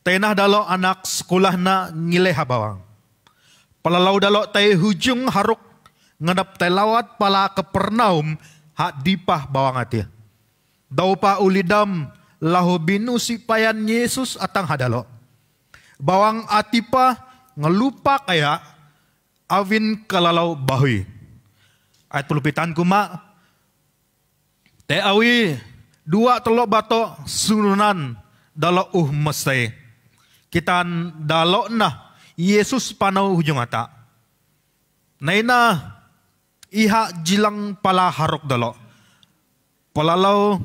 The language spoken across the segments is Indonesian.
Tenah dalo anak sekolah na ngileh bawang. Palalau dalo tay hujung haruk ngadap tay lawat pala Kapernaum hak dipah bawang atia. Dau pa ulidam lahu binu sipayan Yesus atang hadalo. Bawang atipa ngelupa kaya awin kalalau bahui. Ayat pelupitan kuma. Te awi dua telok bato sununan dalo mestai. Kitan dalo nah Yesus panau hujung ata. Naina iha jilang pala haruk dalo. Palalau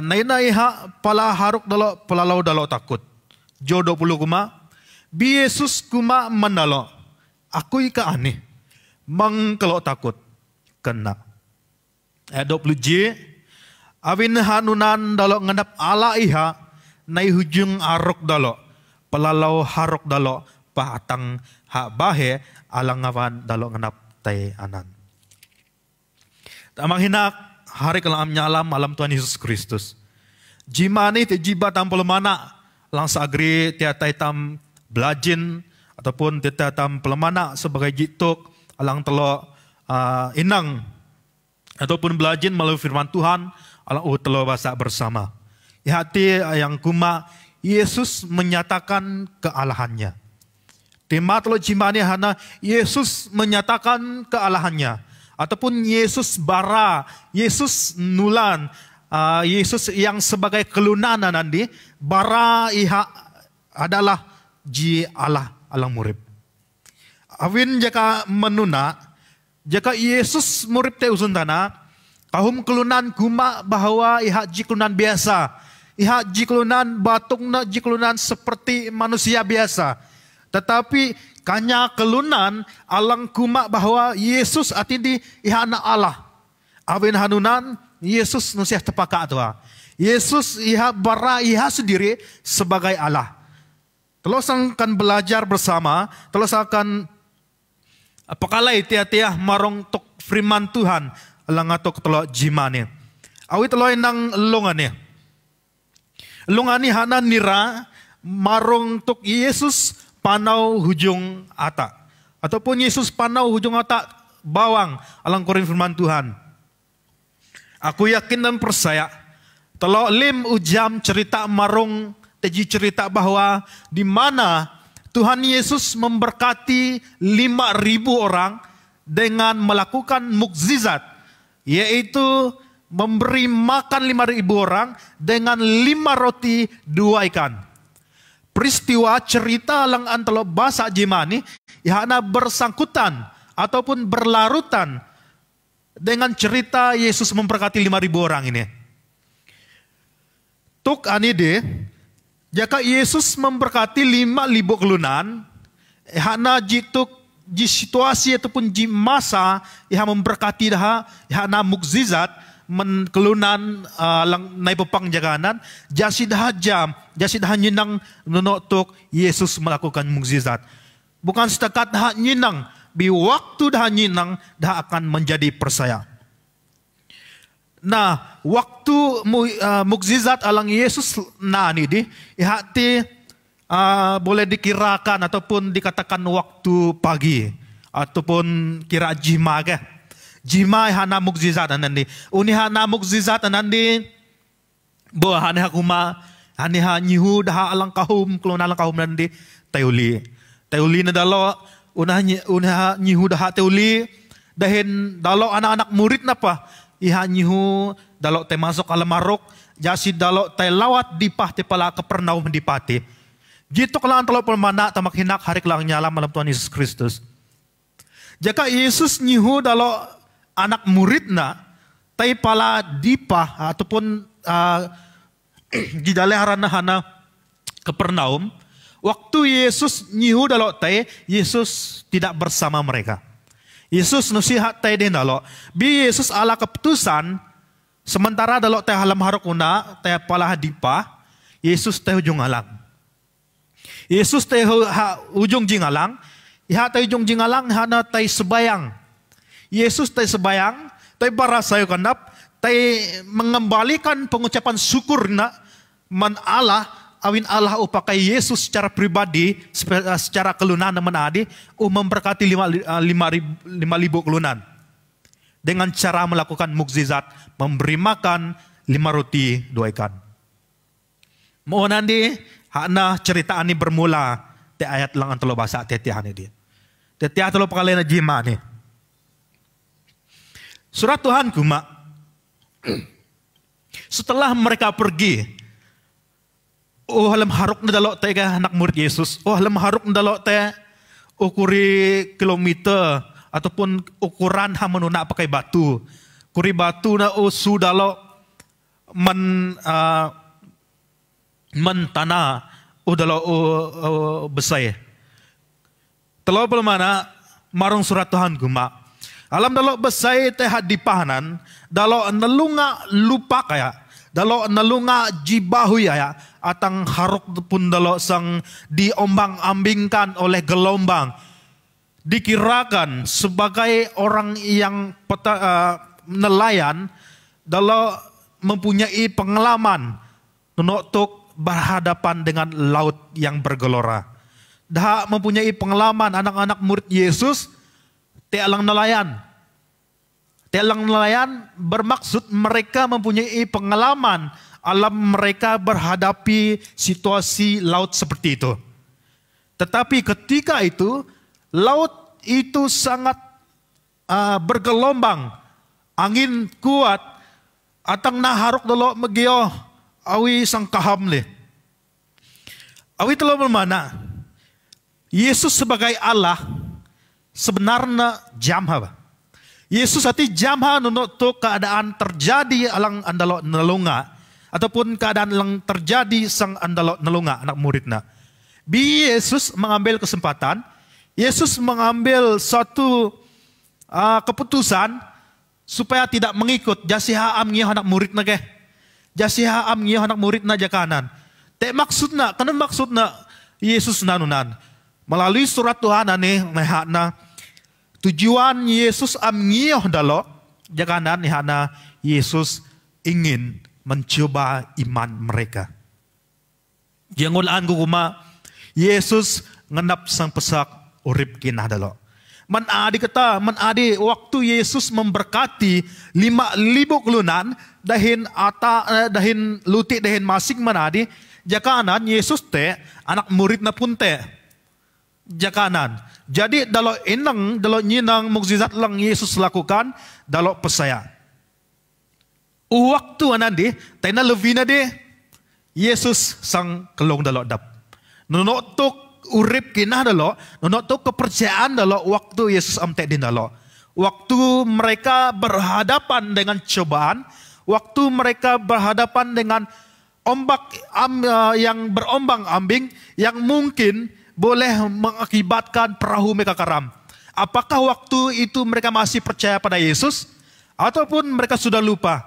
naina iha pala haruk dalo palalau dalo takut. Jodoh puluh kuma. Bi Yesus kuma mandalo. Aku ika aneh. Mangkelo takut. Kena. Ayat 20J. Awin hanunan dalo ngendap ala iha. Nai hujung aruk dalo. Palalau haruk dalo. Pahatang hak bahe. Alang ngawan dalo ngendap tay anan. Tamang hinak. Hari kelam nyalam alam Tuhan Yesus Kristus. Jimani te jiba tampol mana. Lang sagri tiatai tam belajin. Ataupun tiatai tam pelemana sebagai jituk. Alang telo inang. Ataupun belajin melalui firman Tuhan. Alang telo bahasa bersama. Hati yang kuma Yesus menyatakan kealahannya. Tema telo jimani hana Yesus menyatakan kealahannya. Ataupun Yesus bara, Yesus nulan, Yesus yang sebagai kelunanan nanti, bara iha adalah ji Allah, Allah murib. Awin jaka menuna, jaka Yesus murib te usun tanah, kahum kelunan kuma bahwa iha ji kelunan biasa, iha ji kelunan batungna ji kelunan seperti manusia biasa. Tetapi kanya kelunan alang kuma bahwa Yesus atindi iha anak Allah. Awin hanunan Yesus nusiah tepaka tua. Yesus iha bara iha sendiri sebagai Allah. Telos akan belajar bersama, telos akan pakalai tiah-tiah marong tok firman Tuhan alang atok telo jimane. Awi telo nang longane. Longani hana nira marong tok Yesus panau hujung ata. Ataupun Yesus panau hujung ata bawang. Alang korin firman Tuhan. Aku yakin dan percaya. Telo lim ujam cerita marung. Teji cerita bahwa di mana Tuhan Yesus memberkati 5.000 orang. Dengan melakukan mukjizat. Yaitu memberi makan 5.000 orang. Dengan 5 roti 2 ikan. Peristiwa cerita lang antalo bahasa Jemani ihana bersangkutan ataupun berlarutan dengan cerita Yesus memberkati 5.000 orang ini. Tuk anide jika Yesus memberkati 5.000 kelunan ihana jituk di situasi ataupun di masa iha memberkati dah ihana mukjizat kelunan lang nai pepang jaganan jasi dah jam jasi dah nyinang nonotok Yesus melakukan mukjizat bukan setakat dah nyinang bi waktu dah nyinang dah akan menjadi percaya. Nah waktu mukjizat alang Yesus nah ni di ihati boleh dikirakan ataupun dikatakan waktu pagi ataupun kira jima ke. Jima hana mukjizat anandi. Uni hana mukjizat anandi. Bo hana kuma hana nyihu dah alang kahum kelon alang kahum nandi teuli. Teuli na dalo unah nyihu dah teuli dahin dalo anak-anak murid napa iha nyihu dalo te masuk alam marok jasi dalo te lawat dipah te pala Kapernaum dipati. Gitu kelang telo pelmana tamak hinak hari kelang nyalam malam Tuhan Yesus Kristus. Jika Yesus nyihu dalo anak muridna tai pala dipah ataupun di dalam hana Kapernaum waktu Yesus nyihu dalo tai Yesus tidak bersama mereka. Yesus nusihat tai den dalo bi Yesus ala keputusan sementara dalo tai halam harokuna tai pala dipah Yesus tai ujung alang. Yesus tai ujung jingalang iha tai ujung jingalang hana tai sebayang. Yesus tai sebayang, tai para sayo kandap, tai mengembalikan pengucapan syukur na man Allah, awin Allah upakai Yesus secara pribadi, secara kelunan menadi, memberkati 5.000 kelunan. Dengan cara melakukan mukjizat, memberi makan 5 roti 2 ikan. Mau nanti, hakna cerita ini bermula, te ayat lang ang telo basa tetiah ni dia. Tetiah telo pakali na jima ni. Surat Tuhan kuma. Setelah mereka pergi, halam haruk na dalo te anak murid Yesus. Halam haruk na dalo te ukuri kilometer ataupun ukuran hamanuna pakai batu. Kuri batu na usu dalo mentana udalo besai. Telo mana marung surat Tuhan guma. Alam dalo besai teh hadipahanan dalo nalunga lupa kaya. Dalo nalunga jibahu ya atang haruk pun dalo sang diombang-ambingkan oleh gelombang. Dikirakan sebagai orang yang nelayan dalo mempunyai pengalaman untuk berhadapan dengan laut yang bergelora. Dah mempunyai pengalaman anak-anak murid Yesus tealang nelayan. Tealang nelayan bermaksud mereka mempunyai pengalaman alam mereka berhadapi situasi laut seperti itu. Tetapi ketika itu laut itu sangat bergelombang, angin kuat, atang naharuk dalo megio awi sang kaham le. Awi telo bermana Yesus sebagai Allah sebenarnya jamha. Yesus hati jamha untuk keadaan terjadi alang andalo nelunga ataupun keadaan yang terjadi sang andalo nelunga anak muridna. Bi Yesus mengambil kesempatan, Yesus mengambil suatu keputusan supaya tidak mengikut jasiha amngiyah anak muridna ke. Jasiha amngiyah anak muridna jakanan. Te maksudna, kana maksudna Yesus nanunan. Melalui surat Tuhan ane mehana tujuan Yesus amngiyah dalo jakanan hana Yesus ingin mencoba iman mereka. Jangulan ko kuma Yesus ngendap sang pesak urip kinah dalo. Manadi kata, manadi waktu Yesus memberkati 5.000 kelunan dahin luti dahin masing manadi jakanan Yesus te anak murid na pun te jakanan. Jadi dalo inang dalo nyinang mukjizat lang Yesus lakukan dalo pesaya. Waktu anandi taina levina de Yesus sang kelong dalo dap. Nunotok urip kinah dalo, nunotok kepercayaan dalo waktu Yesus amte din dalo. Waktu mereka berhadapan dengan cobaan, waktu mereka berhadapan dengan ombak yang berombang-ambing yang mungkin boleh mengakibatkan perahu mereka karam. Apakah waktu itu mereka masih percaya pada Yesus? Ataupun mereka sudah lupa?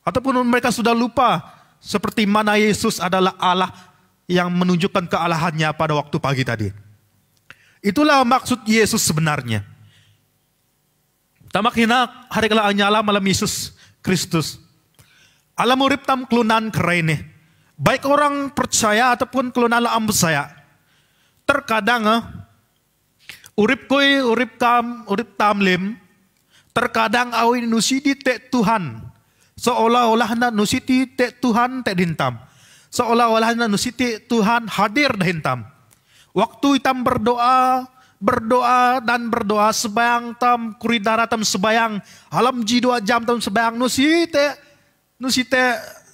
Ataupun mereka sudah lupa seperti mana Yesus adalah Allah yang menunjukkan kealahannya pada waktu pagi tadi. Itulah maksud Yesus sebenarnya. Tamak hina hari kala nyala malam Yesus Kristus. Alam urip tam kelunan kerene. Baik orang percaya ataupun kelunan la saya. Terkadang urip tam lim. Terkadang awi nusidi te Tuhan. Seolah-olah na nusiti te Tuhan te dintam. Seolah-olah na nusiti Tuhan hadir dahintam. Waktu itam berdoa dan berdoa sebayang tam kuridara tam sebayang halam ji 2 jam tam sebayang nusite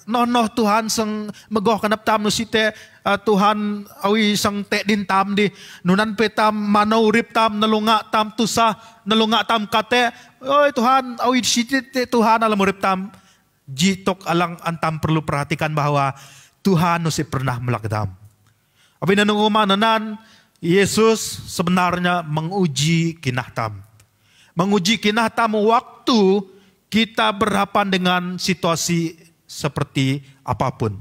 noh Tuhan sang megoh kanap tam nusite Tuhan awi sang te din tam di nunan pe tam manau urip tam nalunga tam tusa nalunga tam kate oi Tuhan awi site Tuhan alam urip tam jitok alang antam perlu perhatikan bahwa Tuhan nusi pernah melakdam. Apa nanungumanan Yesus sebenarnya menguji kinahtam. Menguji kinahtam waktu kita berhadapan dengan situasi seperti apapun.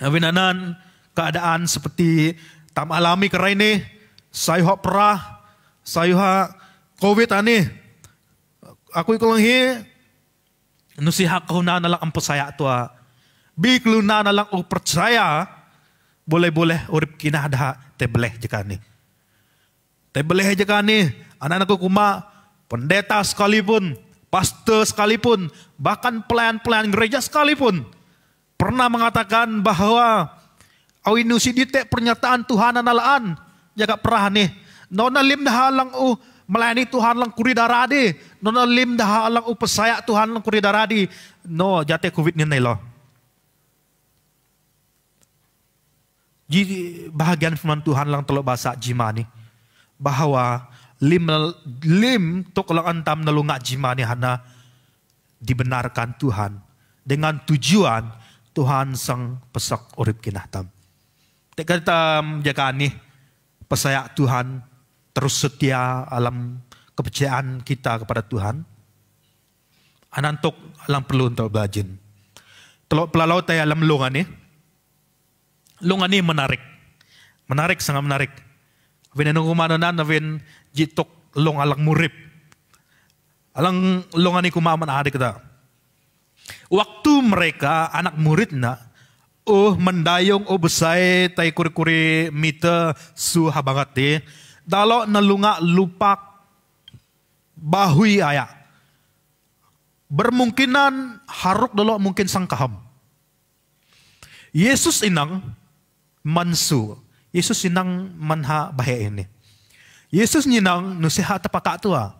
Abinanan keadaan seperti tam alami kerai ini, sayuha perah, sayuha COVID ani. Aku ikulanghi nusiha kahuna nalang ampo saya tua. Bi keluna nalang percaya, boleh-boleh urip kinah dah tebeleh jika ni. Tebeleh jika ni, anak-anakku kuma, pendeta sekalipun, pastor sekalipun, bahkan pelayan-pelayan gereja sekalipun, pernah mengatakan bahwa awinusi dite pernyataan Tuhan analaan, jaga perah nih, nona lim dah halang melayani Tuhan lang kuri daradi, nona lim dah halang pesaya Tuhan lang kuri daradi, no jate covid ni lo. Jadi bahagian firman Tuhan lang telok bahasa jimani bahwa lim tok lang antam nalunga jimani hana dibenarkan Tuhan dengan tujuan Tuhan sang pesak urip kinahtam. Tekadam jaga ni pesaya Tuhan terus setia alam kepercayaan kita kepada Tuhan. Anantok alam perlu untuk belajar. Telok pelalau tay alam lungan ni. Lungan ni menarik. Menarik, sangat menarik. Abin anong kumanonan, abin jitok long alang murip. Alang lungan ni kumaman adik kita. Waktu mereka anak murid na, mendayong besay tay kuri-kuri mita su habangat di, dalo nalunga lupak bahui ayak. Bermungkinan haruk dalo mungkin sangkaham. Yesus inang mansu. Yesus inang manha bahaya ini. Yesus nyinang nusiha tapaka tua.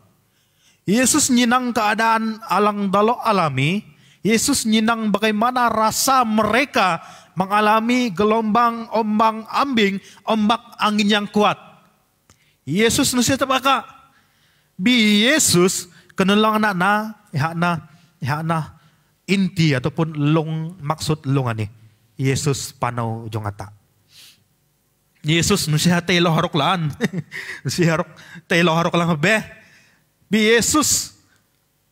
Yesus nyinang keadaan alang dalo alami. Yesus nyinang bagaimana rasa mereka mengalami gelombang ombang ambing, ombak angin yang kuat. Yesus nusiha tapaka. Bi Yesus kenelang anak na inti ataupun long maksud longan ni. Yesus panau jongata. Yesus nusiha tayo harok laan. Nusiha tayo harok lang be. Bi Yesus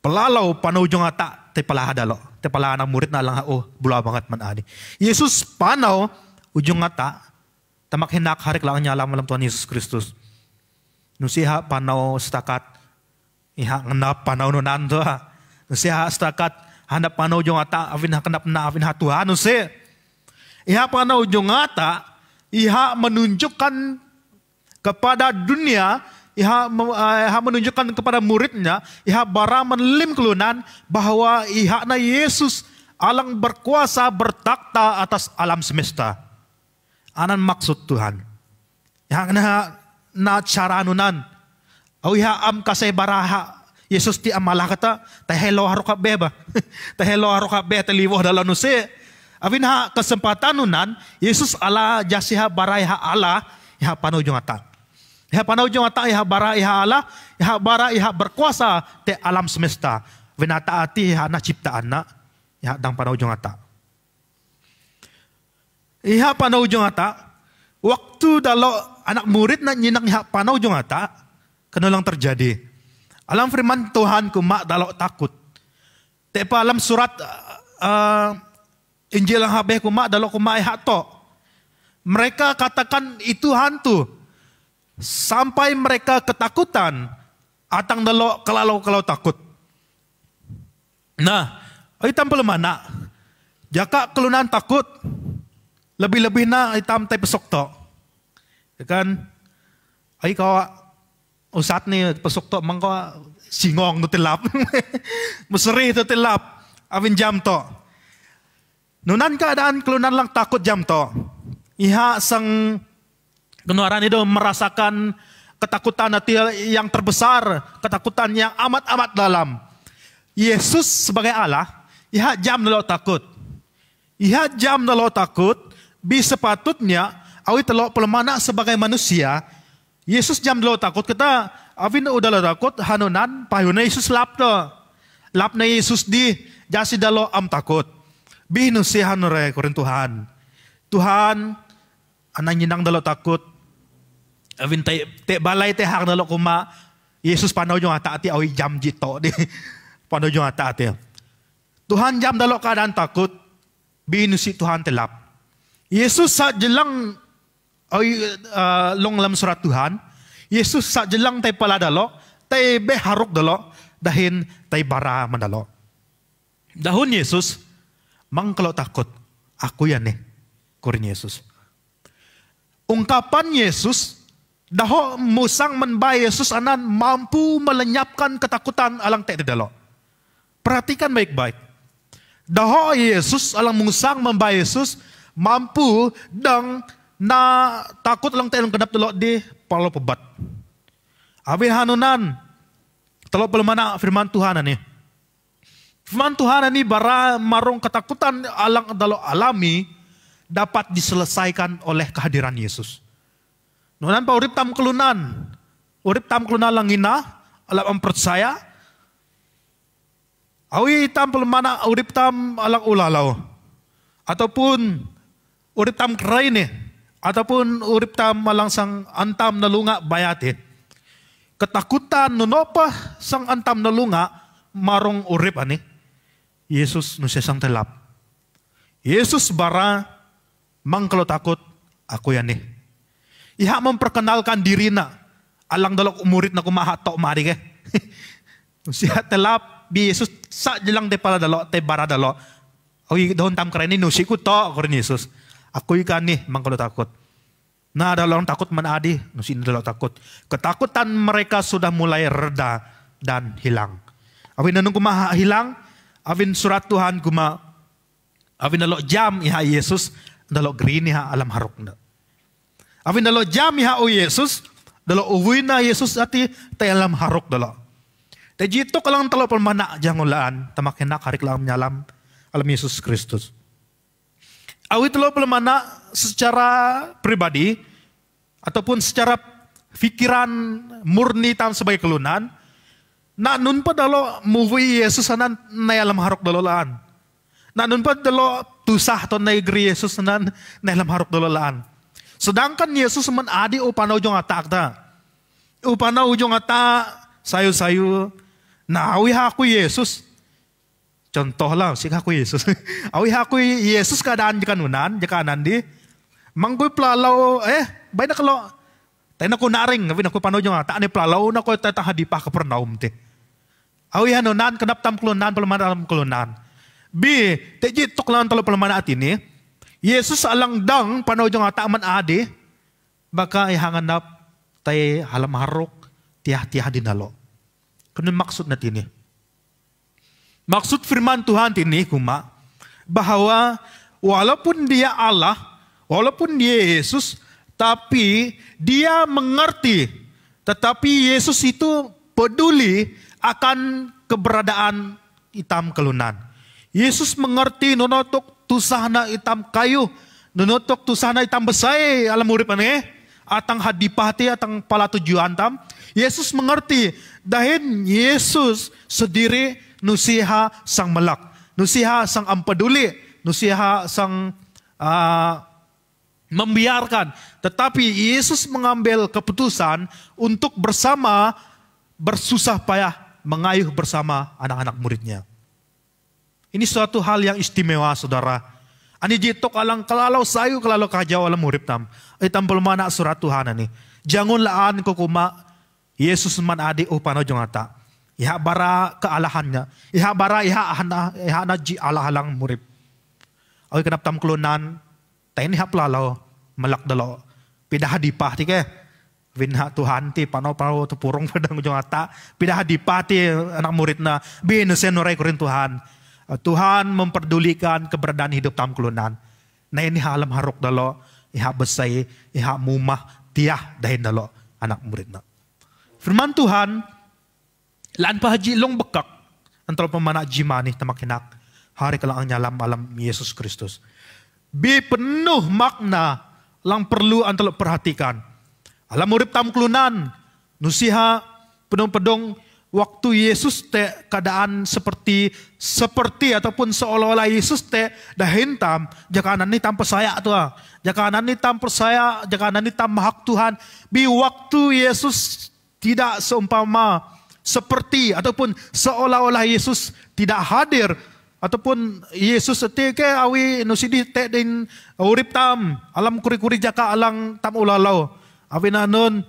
pelalau panau jongata tayo palaha dalo. Tayo palaha ng murid na lang bula banget man ani. Yesus panau ujung ngata tamak hinak harik lang niya alam Tuhan Yesus Kristus. Nusiha panau setakat iha ngenap panau nunan to ha. Nusiha setakat handap panau jongata avin hakenap na avin hatuhan nusiha. Iha panau jongata, iha menunjukkan kepada dunia, iha menunjukkan kepada muridnya, iha bara menlim kelunan bahwa iha na Yesus alang berkuasa bertakhta atas alam semesta. Anan maksud Tuhan. Iha na cara anunan. Au iha am kasay baraha Yesus ti amalah kata, tahelo haruka beba. Tahelo haruka be taliwo dalam nusi. Avin ha kesempatan nunan, Yesus ala jasiha bara iha Allah, iha panau jongata. Iha panau jongata, iha bara iha Allah, iha bara iha berkuasa te alam semesta. Vina taati iha na ciptaan na, iha dang panau jongata. Iha panau jongata, waktu dalo anak murid na nyinang iha panau jongata, kena lang terjadi. Alam firman Tuhan kumak dalo takut. Te pa alam surat Injil yang habis kumak dalam kumak to. Mereka katakan itu hantu. Sampai mereka ketakutan. Atang dalam kalau takut. Nah, hitam pelem mana. Jaka kelunan takut. Lebih-lebih na hitam tay pesok to. Kan? Ay kawa usat ni pesok to. Mangkawa singong tu tilap. Meseri tu tilap. Avin jam to. Nunan keadaan kelunan lang takut jam to. Iha sang kenuaran itu merasakan ketakutan hati yang terbesar. Ketakutan yang amat-amat dalam. Yesus sebagai Allah, iha jam dalo takut. Iha jam dalo takut, bi sepatutnya, awi telok pelemana sebagai manusia, Yesus jam dalo takut, kita avin udah lo takut, hanunan, payuna Yesus lap to. Lap na Yesus di, jasi dalo am takut. Binusihan re korin Tuhan. Tuhan, anang nyinang dalo takut. Avin te balay te hak dalo kuma. Yesus panau jong ati awi jam jito di. Panau jong ati. Tuhan jam dalo keadaan takut. Binusi Tuhan telap. Yesus sa jelang awi long lam surat Tuhan. Yesus sa jelang tay pala dalo. Tay beharuk dalo. Dahin tay bara mandalo. Dahun Yesus mang kalau takut, Aku yan kurin Yesus. Ungkapan Yesus, daho musang menba Yesus anan mampu melenyapkan ketakutan alang te dalo. Perhatikan baik-baik. Daho Yesus alang musang memba Yesus mampu dang na takut alang te alang kedap dalo di palo pebat. Abi hanunan telo pelmana firman Tuhan ani. Firman Tuhan ini bara marung ketakutan alang dalo alami dapat diselesaikan oleh kehadiran Yesus. Nunan pa urip tam kelunan langina alam percaya. Awi tam pelmana urip tam alang ulalau. Ataupun urip tam kerai ataupun urip tam alang sang antam nalunga bayate. Ketakutan nunopa sang antam nalunga marong urip ani. Yesus nusia sang telap. Yesus bara mang kalau takut aku yan Iha memperkenalkan dirina alang dalok umurit na kumaha tok mari ke. Nusia telap bi Yesus sa jelang de pala dalo te bara dalo. Oy doon tam karen ni nusi ko to korin Yesus. Aku ikan mang kalau takut. Nah ada orang takut manadi nusi dalo takut. Ketakutan mereka sudah mulai reda dan hilang. Awin nanung kumaha hilang. Awin surat Tuhan kuma awin dalo jam iha Yesus dalo green iha alam haruk na. Awin dalo jam iha o Yesus dalo uwi na Yesus ati tay alam haruk dalo. Tay jito kalang talo palmana jangulaan tamakin na karik lang nyalam alam Yesus Kristus. Awit talo palmana secara pribadi ataupun secara pikiran murni tam sebagai kelunan. Na nun pa dalo movie Yesus anan na alam harok dalolaan. Na nun pa dalo tusah to na igri Yesus anan na alam harok dalolaan. Sedangkan Yesus man adi upanaw jong atak ta. Upanaw jong ata sayo-sayo na awi haku Yesus. Contoh lang si haku Yesus. Awi haku Yesus kadaan jakanunan jakanan di. Manggoy plalaw bay na kalo. Tayo na ko naring ngawi na ko panaw jong ata ani plalaw na ko tayo hadipah ka pernaum te. Awi hanunan kenap tam kelunan pelman alam kelunan. B teji tok lan talo pelman atini. Yesus alang dang panaw jong ata man ade baka ihanganap tay halam harok tiah-tiah dinalo. Kunun maksud na tini. Maksud firman Tuhan tini kuma bahwa walaupun dia Allah, walaupun dia Yesus, tapi dia mengerti. Tetapi Yesus itu peduli akan keberadaan hitam kelunan. Yesus mengerti nonotok tusahna hitam kayu. Nonotok tusahna hitam besai alam urip ane. Atang hadipati atang pala tujuan tam. Yesus mengerti. Dahin Yesus sendiri nusiha sang melak. Nusiha sang ampeduli. Nusiha sang membiarkan. Tetapi Yesus mengambil keputusan untuk bersama bersusah payah mengayuh bersama anak-anak muridnya. Ini suatu hal yang istimewa saudara. Ani jitok alang kalalau sayu kalalau kajaw alam murid tam. Itam pelmana surat Tuhan ani. Jangan laan ko kuma Yesus man adi upano jongata. Iha bara kealahannya. Iha bara iha na ji alahalang murid. Awi kenap tam kelunan. Tayin iha pelalau malak dalo. Pidah hadipah tike. Vinha Tuhan ti panaw tu purong padang ujung ata. Pidah hadipati anak murid na. Binusen noray kurin Tuhan. Tuhan memperdulikan keberadaan hidup tam kelunan. Na ini halam haruk dalo. Iha besay. Iha mumah. Tiah dahin dalo. Anak murid na. Firman Tuhan. Laan pa haji long bekak. Antara pemana jimani tamakinak. Hari kalang nyalam alam Yesus Kristus. Bi penuh makna. Lang perlu antara perhatikan. Alam murid tam kelunan. Nusiha pedong-pedong waktu Yesus te keadaan seperti ataupun seolah-olah Yesus te dahin tam. Jakanan ni tam persaya tu ah. Jakanan ni tam persaya. Jakanan ni tam hak Tuhan. Bi waktu Yesus tidak seumpama seperti ataupun seolah-olah Yesus tidak hadir. Ataupun Yesus te ke awi nusidi te din urip tam. Alam kuri-kuri jaka alang tam ulalau. Awin anon,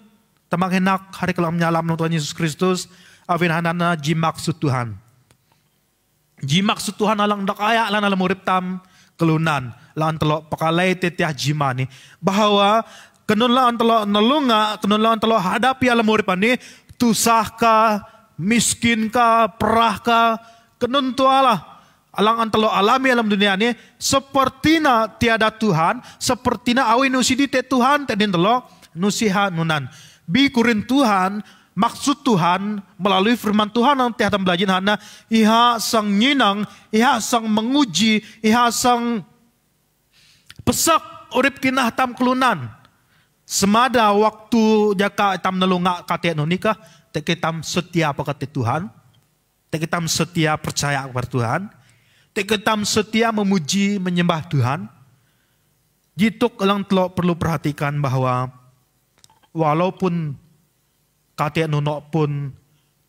tamang henak hari kelam nyalam ng Tuhan Yesus Kristus. Awin hanana jimaksud Tuhan. Jimaksud Tuhan alang dakaya alang alam urip tam kelunan. La antelo pakalay tetiah jimani. Bahwa kenun la antelo nalunga, kenun la antelo hadapi alam uripan ni, tusah ka, miskin ka, perah ka, kenun tualah. Alang antelo alami alam dunia ni, sepertina tiada Tuhan, sepertina awi nusidi te Tuhan, te dintelo nusiha nunan. Bi kurin Tuhan, maksud Tuhan melalui firman Tuhan yang tiada belajar hana, iha sang nyinang, iha sang menguji, iha sang pesak urip kinah tam kelunan. Semada waktu jaka tam nalunga kate nonika, te kitam setia pakate Tuhan, te kitam setia percaya kepada Tuhan. Teketam setia memuji menyembah Tuhan. Jituk elang telok perlu perhatikan bahwa walaupun kate nunok pun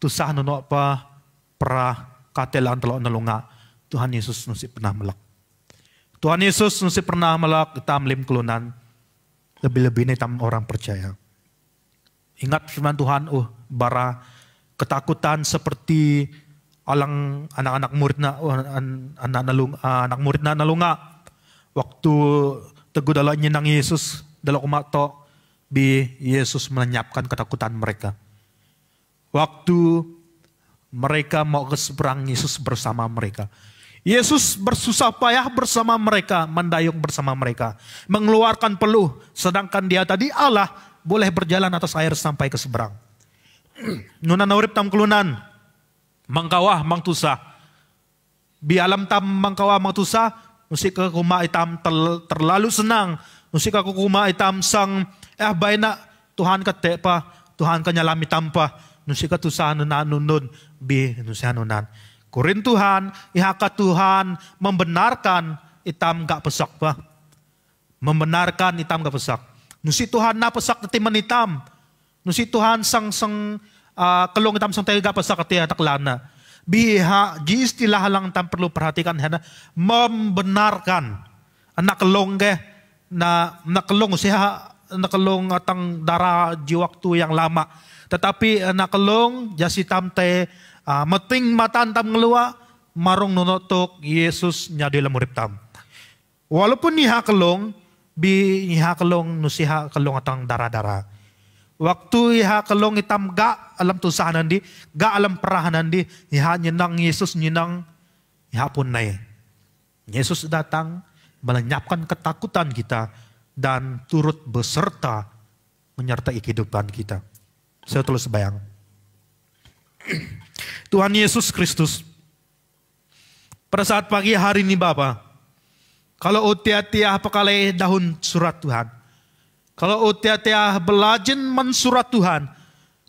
tusah nunok pa perah kate elang telok nalunga, Tuhan Yesus nusi pernah melak. Tuhan Yesus nusi pernah melak tam lim kelunan, lebih-lebih ini tam orang percaya. Ingat firman Tuhan, bara ketakutan seperti alang anak-anak muridna, anak muridna nalunga waktu teguh dalam nyenang Yesus dalam kumato bi Yesus melenyapkan ketakutan mereka. Waktu mereka mau ke seberang, Yesus bersama mereka. Yesus bersusah payah bersama mereka, mendayung bersama mereka, mengeluarkan peluh, sedangkan dia tadi Allah boleh berjalan atas air sampai ke seberang. Nuna naurip tam kelunan, mangkawah mangtusa. Bi alam tam mangkawah mangtusa, musik ke kuma itam terlalu senang. Musik ke kuma itam sang baina Tuhan kate pa, Tuhan kanyalami tampa. Musik ke tusa nunun bi nusa nunan. Kurin Tuhan, ihaka Tuhan membenarkan itam gak pesak pa. Membenarkan itam gak pesak. Nusi Tuhan na pesak natiman itam. Nusi Tuhan sang kelong itam sang tayo gak pesak ati ataklana. Biha, di istilah lang tam perlu perhatikan hana, membenarkan anak kelong ke na nakelong siha nakelong atang darah di waktu yang lama. Tetapi anak kelong jasi tam te meting matan tam ngelua marong nunotok Yesus nyadi lamurip tam. Walaupun niha kelong bi niha kelong nusiha kelong atang darah-darah. Waktu iha kelong itam ga alam tusahanan di, ga alam perahanan di, iha nyenang Yesus nyenang, iha pun naik. Yesus datang melenyapkan ketakutan kita dan turut beserta menyertai kehidupan kita. Saya terus bayang. Tuhan Yesus Kristus, pada saat pagi hari ini Bapa, kalau utia-tia pakalai daun surat Tuhan, kalau utia-tia belajen mensurat Tuhan,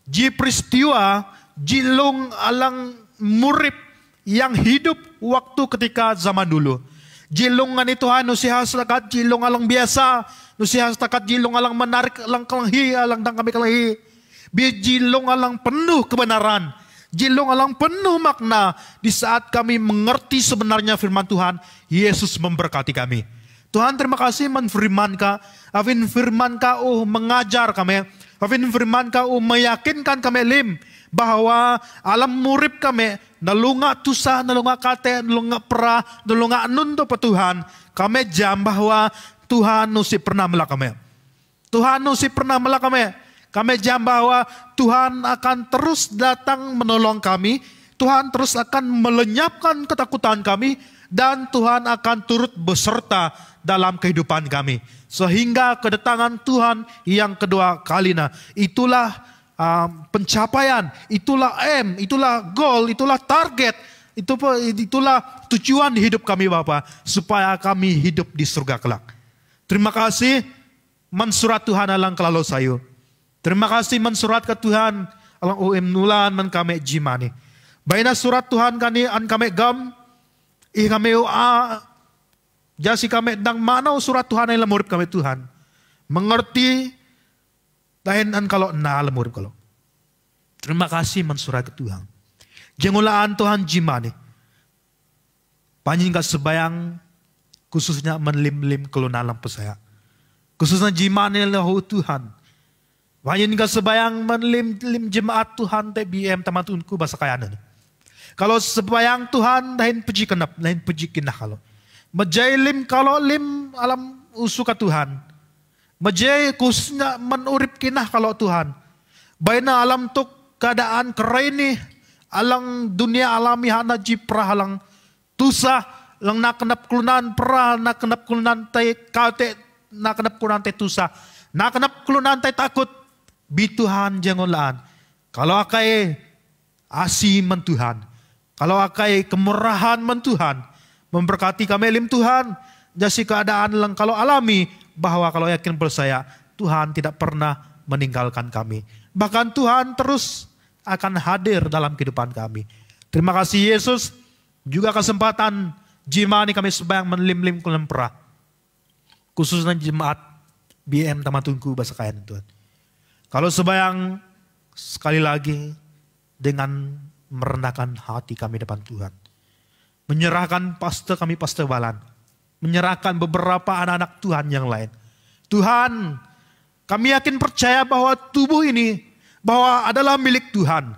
ji peristiwa, jilung alang murib yang hidup waktu ketika zaman dulu. Jilungan itu Tuhan, nusiha setakat jilung alang biasa, nusiha setakat jilung alang menarik alang kelahi, alang dang kami kelahi. Biar jilung alang penuh kebenaran, jilung alang penuh makna. Di saat kami mengerti sebenarnya firman Tuhan, Yesus memberkati kami. Tuhan terima kasih menfirman ka, afin firman ka mengajar kami, afin firman ka meyakinkan kami lim bahwa alam murib kami nalunga tusa, nalunga kate, nalunga perah, nalunga nundo pa Tuhan, kami jam bahwa Tuhan nusi pernah melak kami. Tuhan nusi pernah melak kami. Kami jam bahwa Tuhan akan terus datang menolong kami, Tuhan terus akan melenyapkan ketakutan kami, dan Tuhan akan turut beserta dalam kehidupan kami. Sehingga kedatangan Tuhan yang kedua kalinya, itulah pencapaian, itulah aim, itulah goal, itulah target, itulah tujuan hidup kami Bapak, supaya kami hidup di surga kelak. Terima kasih mensurat Tuhan alang kelalu sayu. Terima kasih mensurat ke Tuhan alang nulan man kami jimani. Baina surat Tuhan kami an kami gam, kami jasi kami dang manau surat Tuhan yang lemurip kami Tuhan. Mengerti dahin an kalau na lemurip kalau. Terima kasih mensurat ke Tuhan. Jengulaan Tuhan jimani. Panjang sebayang khususnya menlim-lim kelunalam pesaya. Khususnya jimani lahu Tuhan. Panjang sebayang menlim-lim jemaat Tuhan TBM tamatunku bahasa kayanan. Kalau sebayang Tuhan dahin puji kenap, dahin puji kinah kalau. Majai lim kalau lim alam usuka Tuhan. Majai khususnya menurip kinah kalau Tuhan. Baina alam tuk keadaan kereni alang dunia alami hana jiprah alang tusa lang nakenap kulunan perah nakenap kulunan tay kate nakenap kulunan tay tusa nakenap kulunan tay takut bituhan jangolaan. Kalau akai asi mentuhan, kalau akai kemurahan mentuhan, memberkati kami lim Tuhan, jasi keadaan lang kalau alami, bahwa kalau yakin percaya, Tuhan tidak pernah meninggalkan kami. Bahkan Tuhan terus akan hadir dalam kehidupan kami. Terima kasih Yesus, juga kesempatan jima ini kami sembahyang menlim-lim kulempera. Khususnya jemaat BM Tamatungku bahasa kayan Tuhan. Kalau sembahyang sekali lagi dengan merendahkan hati kami depan Tuhan. Menyerahkan pastor kami, pastor Balan. Menyerahkan beberapa anak-anak Tuhan yang lain. Tuhan, kami yakin percaya bahwa tubuh ini bahwa adalah milik Tuhan.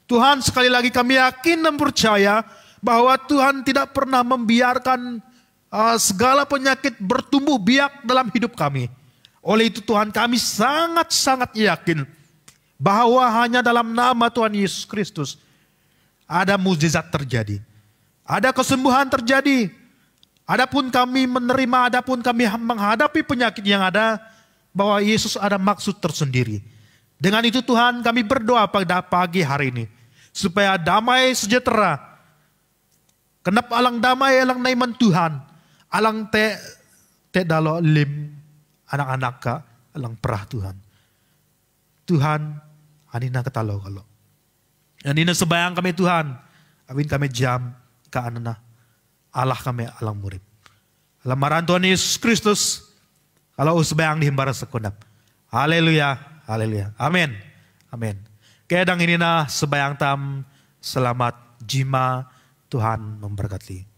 Tuhan, sekali lagi kami yakin dan percaya bahwa Tuhan tidak pernah membiarkan segala penyakit bertumbuh biak dalam hidup kami. Oleh itu Tuhan, kami sangat-sangat yakin bahwa hanya dalam nama Tuhan Yesus Kristus ada mukjizat terjadi. Ada kesembuhan terjadi. Adapun kami menerima, adapun kami menghadapi penyakit yang ada, bahwa Yesus ada maksud tersendiri. Dengan itu Tuhan, kami berdoa pada pagi hari ini, supaya damai sejahtera, kenap alang damai alang naiman Tuhan, alang te dalo lim anak-anak ka, alang perah Tuhan. Tuhan, anina ketalo kalau. Anina sebayang kami Tuhan, awin kami jam ke anana, Allah kami alang murid. Alam maran Tuhan Yesus Kristus, kalau sebayang dihimbara sekundap. Haleluya, haleluya. Amin, amin. Kedang ini na sebayang tam, selamat jima, Tuhan memberkati.